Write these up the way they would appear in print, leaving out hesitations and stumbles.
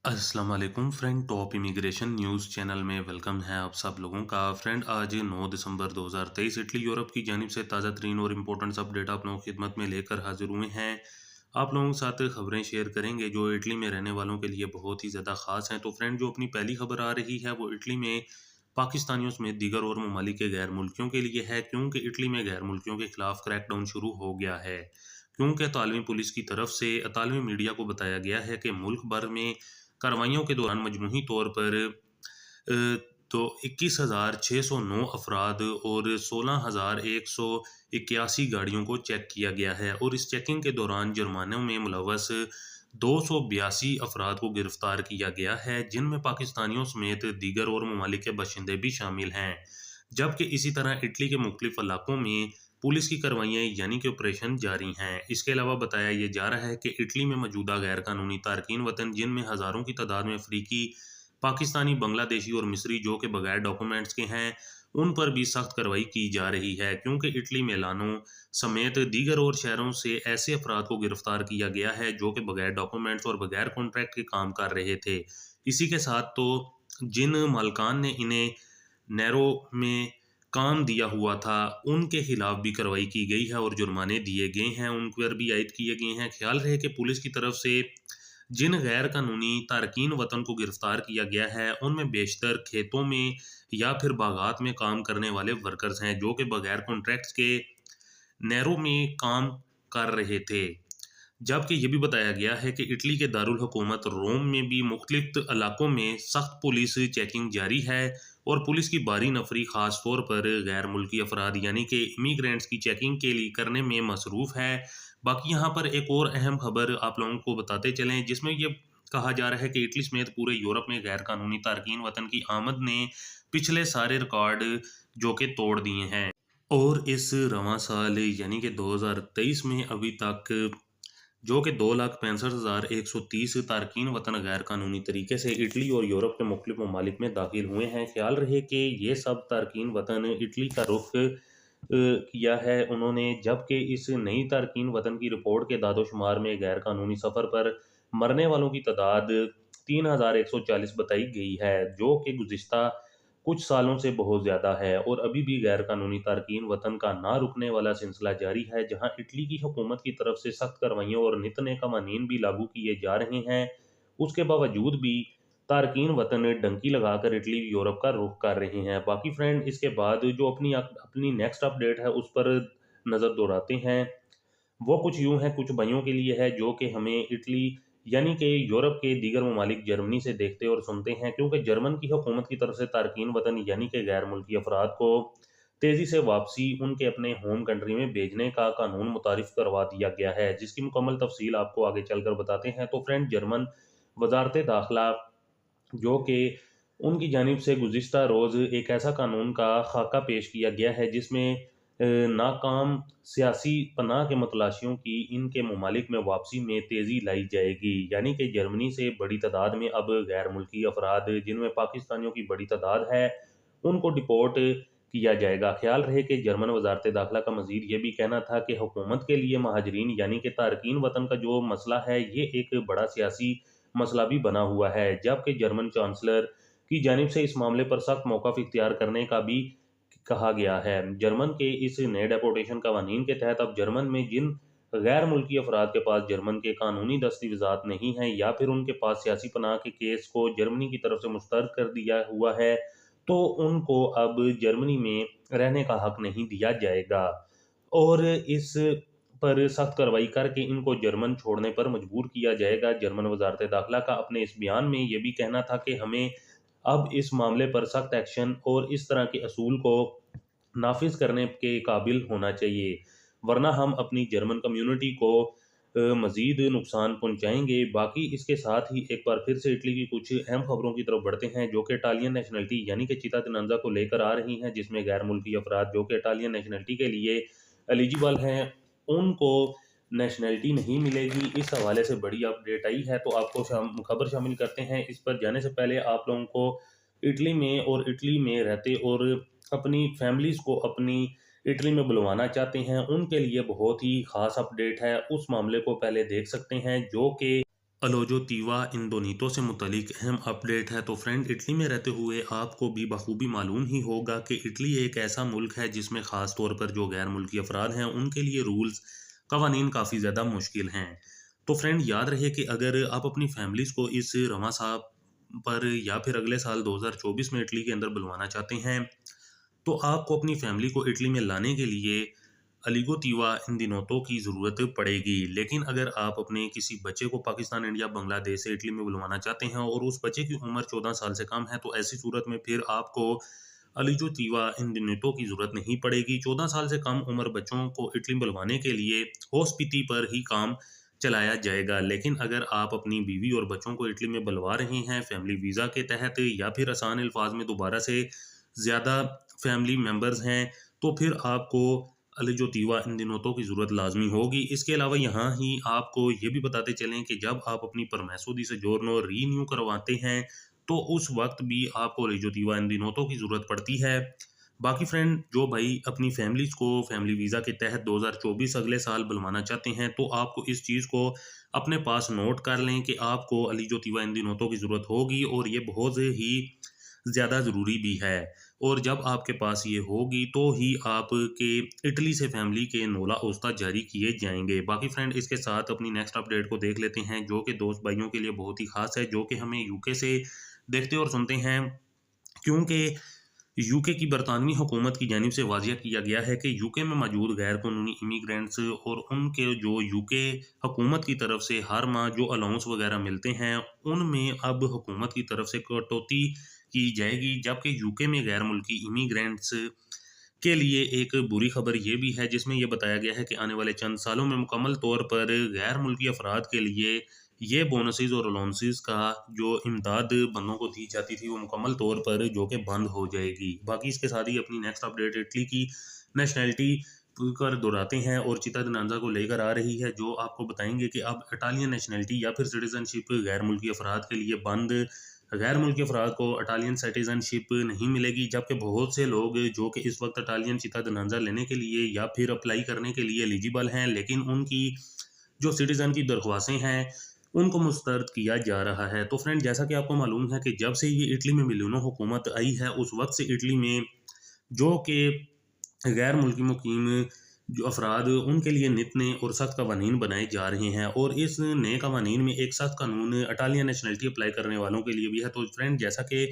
अस्सलाम वालेकुम friend. Top immigration news channel में वेलकम है आप सब लोगों का। फ्रेंड, आज 9 दिसंबर 2023 इटली यूरोप की जानिब से ताज़ा तरीन और इम्पोर्टेंट अपडेट आप लोगों की खिदमत में लेकर हाजिर हुए हैं। आप लोगों के साथ खबरें शेयर करेंगे जो इटली में रहने वालों के लिए बहुत ही ज़्यादा ख़ास हैं। तो फ्रेंड, जो अपनी पहली खबर आ रही है वो इटली में पाकिस्तानियों समेत दीगर और ममालिक के गैर मुल्कियों के लिए है, क्योंकि इटली में गैर मुल्कियों के खिलाफ क्रैकडाउन शुरू हो गया है। क्योंकि तालवी पुलिस की तरफ से तालवी मीडिया को बताया गया है कि मुल्क भर में कार्रवाइयों के दौरान मजमूही तौर पर तो 21,609 अफराद और 16,181 गाड़ियों को चेक किया गया है, और इस चेकिंग के दौरान जुर्मानों में मुलवस 282 अफराद को गिरफ्तार किया गया है, जिनमें पाकिस्तानियों समेत दीगर और ममालिक के बाशिंदे भी शामिल हैं। जबकि इसी तरह इटली के मुख्तलिफ इलाकों में पुलिस की कार्रवाइयाँ यानी कि ऑपरेशन जारी हैं। इसके अलावा बताया ये जा रहा है कि इटली में मौजूदा गैर कानूनी तारकीन वतन, जिनमें हज़ारों की तादाद में अफ्रीकी, पाकिस्तानी, बांग्लादेशी और मिस्री जो कि बगैर डॉक्यूमेंट्स के हैं, उन पर भी सख्त कार्रवाई की जा रही है, क्योंकि इटली मिलानो समेत दीगर और शहरों से ऐसे अफराद को गिरफ्तार किया गया है जो कि बगैर डॉक्यूमेंट्स और बगैर कॉन्ट्रैक्ट के काम कर रहे थे। इसी के साथ तो जिन मालकान ने इन्हें नैरो में काम दिया हुआ था, उनके खिलाफ भी कार्रवाई की गई है और जुर्माने दिए गए हैं, उन पर भी आयद किए गए हैं। ख्याल रहे कि पुलिस की तरफ से जिन गैर कानूनी तारकीन वतन को गिरफ्तार किया गया है, उनमें बेशतर खेतों में या फिर बागात में काम करने वाले वर्कर्स हैं, जो कि बगैर कॉन्ट्रैक्ट्स के नहरों में काम कर रहे थे। जबकि ये भी बताया गया है कि इटली के दारुल हुकूमत रोम में भी मुख्तलिफ इलाकों में सख्त पुलिस चेकिंग जारी है, और पुलिस की बारी नफरी खास तौर पर गैर मुल्की अफराद यानी कि इमिग्रेंट्स की चेकिंग के लिए करने में मसरूफ़ है। बाकी यहाँ पर एक और अहम खबर आप लोगों को बताते चलें, जिसमें ये कहा जा रहा है कि इटली समेत पूरे यूरोप में गैर कानूनी तारकीन वतन की आमद ने पिछले सारे रिकॉर्ड जो कि तोड़ दिए हैं। और इस रवां साल यानी कि 2023 में अभी तक जो कि 2,65,130 तारकीन वतन गैर कानूनी तरीके से इटली और यूरोप के मुख्तलिफ ममालिक में दाखिल हुए हैं। ख्याल रहे कि ये सब तारकीन वतन इटली का रुख किया है उन्होंने, जबकि इस नई तारकीन वतन की रिपोर्ट के दादोशुमार में गैर कानूनी सफ़र पर मरने वालों की तादाद 3,140 बताई गई है, जो कि गुज़िश्ता कुछ सालों से बहुत ज़्यादा है, और अभी भी गैर कानूनी तारकीन वतन का ना रुकने वाला सिलसिला जारी है, जहाँ इटली की हुकूमत की तरफ से सख्त कार्रवाइयों और नित नए कवानीन भी लागू किए जा रहे हैं। उसके बावजूद भी तारकीन वतन डंकी लगाकर इटली यूरोप का रुख कर रहे हैं। बाकी फ्रेंड, इसके बाद जो अपनी नेक्स्ट अपडेट है उस पर नज़र दौड़ाते हैं। वो कुछ यूँ है, कुछ भाइयों के लिए है जो कि हमें इटली यानी कि यूरोप के दीगर ममालिक जर्मनी से देखते और सुनते हैं, क्योंकि जर्मन की हुकूमत की तरफ से तारकीन वतन यानी कि गैर मुल्की अफराद को तेज़ी से वापसी उनके अपने होम कंट्री में भेजने का कानून मुतारिफ करवा दिया गया है, जिसकी मुकम्मल तफसील आपको आगे चलकर बताते हैं। तो फ्रेंड, जर्मन वजारत दाखिला जो कि उनकी जानिब से गुज़िश्ता रोज़ एक ऐसा कानून का खाका पेश किया गया है, जिसमें नाकाम सियासी पनाह के मुतलाशियों की इनके ममालिक में वापसी में तेज़ी लाई जाएगी। यानी कि जर्मनी से बड़ी तादाद में अब गैर मुल्की अफराद, जिनमें पाकिस्तानियों की बड़ी तादाद है, उनको डिपोर्ट किया जाएगा। ख्याल रहे कि जर्मन वजारत दाखिला का मज़ीद ये भी कहना था कि हुकूमत के लिए महाजरीन यानी कि तारकीन वतन का जो मसला है, ये एक बड़ा सियासी मसला भी बना हुआ है, जबकि जर्मन चांसलर की जानिब से इस मामले पर सख्त मौक़िफ़ इख्तियार करने का भी कहा गया है। जर्मन के इस नए डेपोटेशन कवानीन के तहत अब जर्मन में जिन गैर मुल्की अफराद के पास जर्मन के कानूनी दस्तावेज़ात नहीं हैं, या फिर उनके पास सियासी पनाह के केस को जर्मनी की तरफ से मुस्तरद कर दिया हुआ है, तो उनको अब जर्मनी में रहने का हक नहीं दिया जाएगा, और इस पर सख्त कार्रवाई करके इनको जर्मन छोड़ने पर मजबूर किया जाएगा। जर्मन वजारत दाखिला का अपने इस बयान में ये भी कहना था कि हमें अब इस मामले पर सख्त एक्शन और इस तरह के असूल को नाफिज करने के काबिल होना चाहिए, वरना हम अपनी जर्मन कम्युनिटी को मज़ीद नुकसान पहुंचाएंगे। बाकी इसके साथ ही एक बार फिर से इटली की कुछ अहम खबरों की तरफ बढ़ते हैं, जो कि इटालियन नेशनलिटी यानी कि चितादिनंजा को लेकर आ रही हैं, जिसमें गैर मुल्की अफराद जो कि इटालियन नेशनलिटी के लिए एलिजिबल हैं, उनको नेशनैलिटी नहीं मिलेगी। इस हवाले से बड़ी अपडेट आई है, तो आपको खबर शामिल करते हैं। इस पर जाने से पहले आप लोगों को इटली में और इटली में रहते और अपनी फैमिलीज़ को अपनी इटली में बुलवाना चाहते हैं, उनके लिए बहुत ही ख़ास अपडेट है। उस मामले को पहले देख सकते हैं, जो कि अलोजो तीवा इंदोनीतो से मुतलिक अहम अपडेट है। तो फ्रेंड, इटली में रहते हुए आपको भी बखूबी मालूम ही होगा कि इटली एक ऐसा मुल्क है जिसमें ख़ास तौर पर जो गैर मुल्की अफराद हैं उनके लिए रूल्स कवानीन काफ़ी ज़्यादा मुश्किल हैं। तो फ्रेंड, याद रहे कि अगर आप अपनी फैमिलीज़ को इस रवां साहब पर या फिर अगले साल 2024 में इटली के अंदर बुलवाना चाहते हैं, तो आपको अपनी फैमिली को इटली में लाने के लिए अलिगो तीवा इन दिनों की ज़रूरत पड़ेगी। लेकिन अगर आप अपने किसी बच्चे को पाकिस्तान, इंडिया, बांग्लादेश से इटली में बुलवाना चाहते हैं और उस बच्चे की उम्र 14 साल से कम है, तो ऐसी सूरत में फिर आपको अलिजो तीवा इन दिनों की ज़रूरत नहीं पड़ेगी। 14 साल से कम उम्र बच्चों को इटली में बुलवाने के लिए होस्पिटी पर ही काम चलाया जाएगा। लेकिन अगर आप अपनी बीवी और बच्चों को इटली में बुलवा रहे हैं फैमिली वीज़ा के तहत, या फिर आसान अल्फाज में दोबारा से ज़्यादा फैमिली मेंबर्स हैं, तो फिर आपको अलिजो तीवा इन दिनों की ज़रूरत लाज़मी होगी। इसके अलावा यहाँ ही आपको ये भी बताते चलें कि जब आप अपनी परमेसो दी सोजोर्नो रीन्यू करवाते हैं, तो उस वक़्त भी आपको अलिजो तीवा इन दिनों की ज़रूरत पड़ती है। बाकी फ्रेंड, जो भाई अपनी फैमिलीज़ को फैमिली वीज़ा के तहत 2024 अगले साल बुलवाना चाहते हैं, तो आपको इस चीज़ को अपने पास नोट कर लें कि आपको अलिजो तीवा इन दिनों की ज़रूरत होगी और ये बहुत ही ज़्यादा ज़रूरी भी है। और जब आपके पास ये होगी तो ही आपके इटली से फैमिली के नोला ओस्ता जारी किए जाएँगे। बाकी फ्रेंड, इसके साथ अपनी नेक्स्ट अपडेट को देख लेते हैं, जो कि दोस्त भाइयों के लिए बहुत ही ख़ास है, जो कि हमें यूके से देखते और सुनते हैं। क्योंकि यूके की बरतानवी हुकूमत की जानिब से वाज़िया किया गया है कि यूके में मौजूद गैर कानूनी इमिग्रेंट्स और उनके जो यूके हुकूमत की तरफ से हर माह जो अलाउंस वगैरह मिलते हैं, उनमें अब हुकूमत की तरफ से कटौती की जाएगी। जबकि यूके में गैर मुल्की इमिग्रेंट्स के लिए एक बुरी खबर ये भी है, जिसमें ये बताया गया है कि आने वाले चंद सालों में मुकम्मल तौर पर गैर मुल्की अफराद के लिए ये बोनसेस और अलाउंसेस का जो इमदाद बंदों को दी जाती थी, वो मुकम्मल तौर पर जो कि बंद हो जाएगी। बाकी इसके साथ ही अपनी नेक्स्ट अपडेट इटली की नेशनैलिटी कर दोहराते हैं और चिता दनांजा को लेकर आ रही है, जो आपको बताएंगे कि अब इटालियन नेशनैलिटी या फिर सिटीजनशिप गैर मुल्की अफराद के लिए बंद। गैर मुल्की अफराद को इटालियन सिटीजनशिप नहीं मिलेगी, जबकि बहुत से लोग जो कि इस वक्त इटालियन चिता दनांजा लेने के लिए या फिर अप्लाई करने के लिए एलिजिबल हैं, लेकिन उनकी जो सिटीज़न की दरख्वासें हैं, उनको मुस्तरद किया जा रहा है। तो फ्रेंड, जैसा कि आपको मालूम है कि जब से ये इटली में मिलियनों हुकूमत आई है, उस वक़्त से इटली में जो कि गैर मुल्की मुकीम जो अफ़राद उनके लिए नित नए और सख्त कवानीन बनाए जा रहे हैं, और इस नए कवानीन में एक सख्त कानून इटालियन नेशनैलिटी अप्लाई करने वालों के लिए भी है। तो फ्रेंड, जैसा कि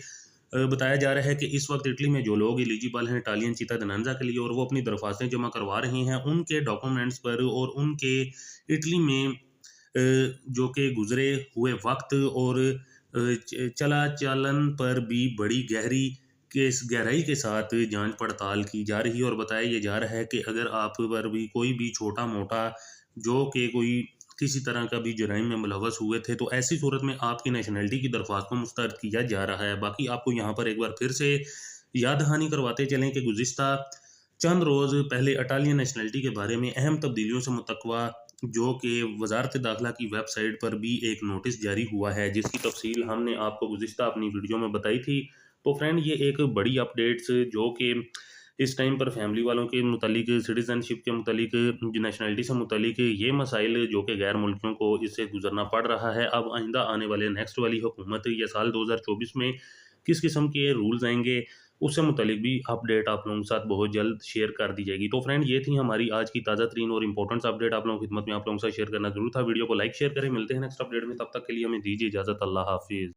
बताया जा रहा है कि इस वक्त इटली में जो लोग एलिजिबल हैं इटालियन चिता दनांजा के लिए और वो अपनी दरख्वास्तें जमा करवा रहे हैं, उनके डॉक्यूमेंट्स पर और उनके इटली में जो कि गुज़रे हुए वक़्त और चला-चालन पर भी बड़ी गहराई के साथ जाँच-पड़ताल की जा रही है, और बताया ये जा रहा है कि अगर आप पर भी कोई भी छोटा-मोटा जो कि कोई किसी तरह का भी जुराइम में मुलव्वस हुए थे, तो ऐसी सूरत में आपकी नेशनैलिटी की दरख्वास्त को मुस्तरद किया जा रहा है। बाकी आपको यहाँ पर एक बार फिर से याद दहानी करवाते चलें कि गुज़िश्ता चंद रोज़ पहले इटालियन नेशनैलिटी के बारे में अहम तब्दीलियों से मुतक्वा जो कि वज़ारत दाखिला की वेबसाइट पर भी एक नोटिस जारी हुआ है, जिसकी तफ़सील हमने आपको गुज़िश्ता अपनी वीडियो में बताई थी। तो फ्रेंड, ये एक बड़ी अपडेट्स जो कि इस टाइम पर फैमिली वालों के मुतालिक, सिटीज़नशिप के मुतालिक, नेशनैलिटी से मुतालिक ये मसाइल जो कि गैर मुल्कियों को इससे गुज़रना पड़ रहा है। अब आइंदा आने वाले नेक्स्ट वाली हुकूमत या साल 2024 में किस किस्म के रूल्स आएँगे, उससे मुतालिक भी अपडेट आप लोगों के साथ बहुत जल्द शेयर कर दी जाएगी। तो फ्रेंड, ये थी हमारी आज की ताज़ा तरीन और इम्पोर्टेंट अपडेट, आप लोगों की खिदमत में आप लोगों के साथ शेयर करना ज़रूर था। वीडियो को लाइक शेयर करें। मिलते हैं नेक्स्ट अपडेट में, तब तक के लिए हमें दीजिए इजाज़त। अल्लाह हाफ़िज़।